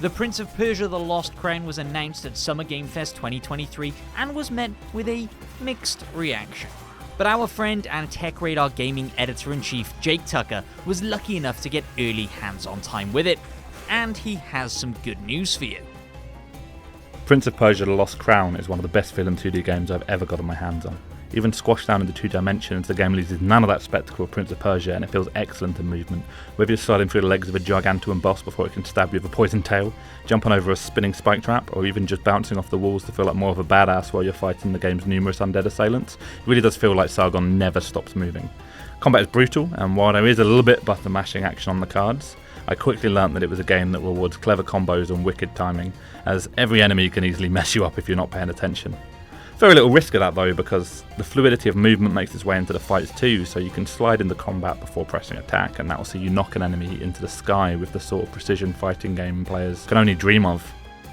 The Prince of Persia: The Lost Crown was announced at Summer Game Fest 2023 and was met with a mixed reaction. But our friend and TechRadar Gaming Editor-in-Chief Jake Tucker was lucky enough to get early hands-on time with it, and he has some good news for you. Prince of Persia: The Lost Crown is one of the best feeling 2D games I've ever gotten my hands on. Even squashed down into 2 dimensions, the game loses none of that spectacle of Prince of Persia, and it feels excellent in movement. Whether you're sliding through the legs of a gargantuan boss before it can stab you with a poison tail, jumping over a spinning spike trap, or even just bouncing off the walls to feel like more of a badass while you're fighting the game's numerous undead assailants, it really does feel like Sargon never stops moving. Combat is brutal, and while there is a little bit button mashing action on the cards, I quickly learnt that it was a game that rewards clever combos and wicked timing, as every enemy can easily mess you up if you're not paying attention. Very little risk of that though, because the fluidity of movement makes its way into the fights too, so you can slide into combat before pressing attack, and that will see you knock an enemy into the sky with the sort of precision fighting game players can only dream of.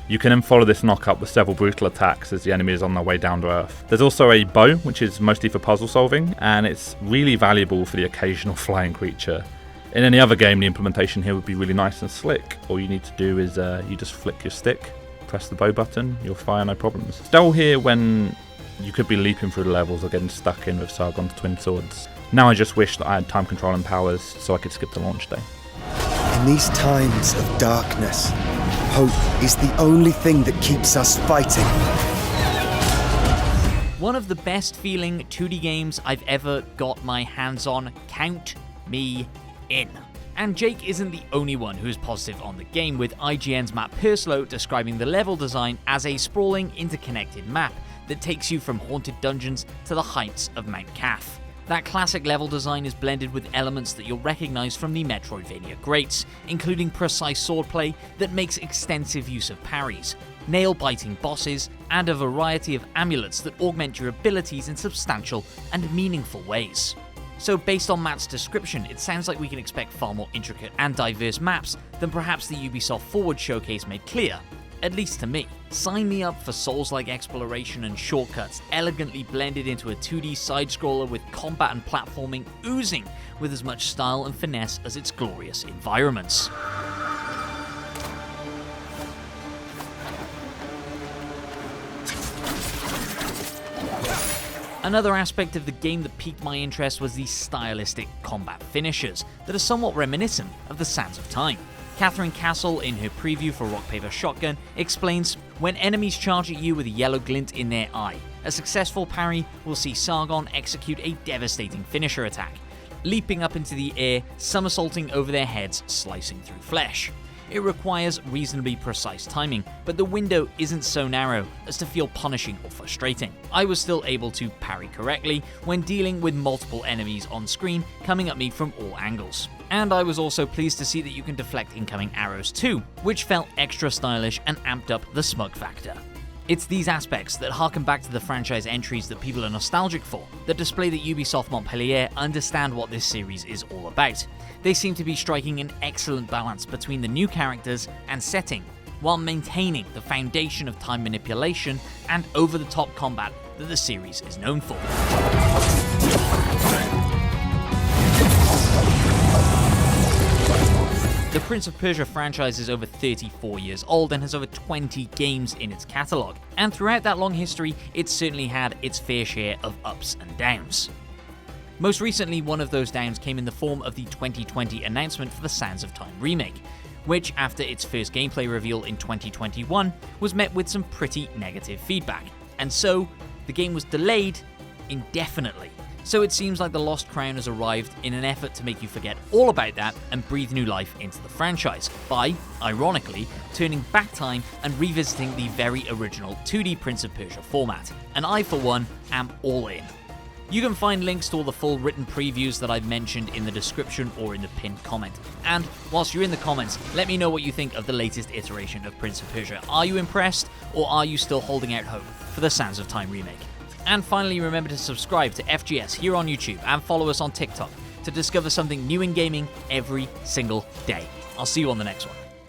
You can then follow this knock up with several brutal attacks as the enemy is on their way down to earth. There's also a bow, which is mostly for puzzle solving, and it's really valuable for the occasional flying creature. In any other game, the implementation here would be really nice and slick. All you need to do is you just flick your stick, press the bow button, you'll fire no problems. Dull here when you could be leaping through the levels or getting stuck in with Sargon's twin swords. Now I just wish that I had time controlling powers so I could skip the launch day. In these times of darkness, hope is the only thing that keeps us fighting. One of the best feeling 2D games I've ever got my hands on. Count me in. And Jake isn't the only one who's positive on the game, with IGN's Matt Purslow describing the level design as a sprawling, interconnected map that takes you from haunted dungeons to the heights of Mount Kath. That classic level design is blended with elements that you'll recognise from the Metroidvania greats, including precise swordplay that makes extensive use of parries, nail-biting bosses, and a variety of amulets that augment your abilities in substantial and meaningful ways. So based on Matt's description, it sounds like we can expect far more intricate and diverse maps than perhaps the Ubisoft Forward showcase made clear, at least to me. Sign me up for Souls-like exploration and shortcuts, elegantly blended into a 2D side-scroller with combat and platforming oozing with as much style and finesse as its glorious environments. Another aspect of the game that piqued my interest was the stylistic combat finishes that are somewhat reminiscent of the Sands of Time. Catherine Castle, in her preview for Rock Paper Shotgun, explains, when enemies charge at you with a yellow glint in their eye, a successful parry will see Sargon execute a devastating finisher attack, leaping up into the air, somersaulting over their heads, slicing through flesh. It requires reasonably precise timing, but the window isn't so narrow as to feel punishing or frustrating. I was still able to parry correctly when dealing with multiple enemies on screen coming at me from all angles. And I was also pleased to see that you can deflect incoming arrows too, which felt extra stylish and amped up the smug factor. It's these aspects that harken back to the franchise entries that people are nostalgic for, that display that Ubisoft Montpellier understand what this series is all about. They seem to be striking an excellent balance between the new characters and setting, while maintaining the foundation of time manipulation and over-the-top combat that the series is known for. The Prince of Persia franchise is over 34 years old and has over 20 games in its catalogue, and throughout that long history, it's certainly had its fair share of ups and downs. Most recently, one of those downs came in the form of the 2020 announcement for the Sands of Time remake, which, after its first gameplay reveal in 2021, was met with some pretty negative feedback, and so the game was delayed indefinitely. So it seems like the Lost Crown has arrived in an effort to make you forget all about that and breathe new life into the franchise by, ironically, turning back time and revisiting the very original 2D Prince of Persia format. And I, for one, am all in. You can find links to all the full written previews that I've mentioned in the description or in the pinned comment. And whilst you're in the comments, let me know what you think of the latest iteration of Prince of Persia. Are you impressed, or are you still holding out hope for the Sands of Time remake? And finally, remember to subscribe to FGS here on YouTube and follow us on TikTok to discover something new in gaming every single day. I'll see you on the next one.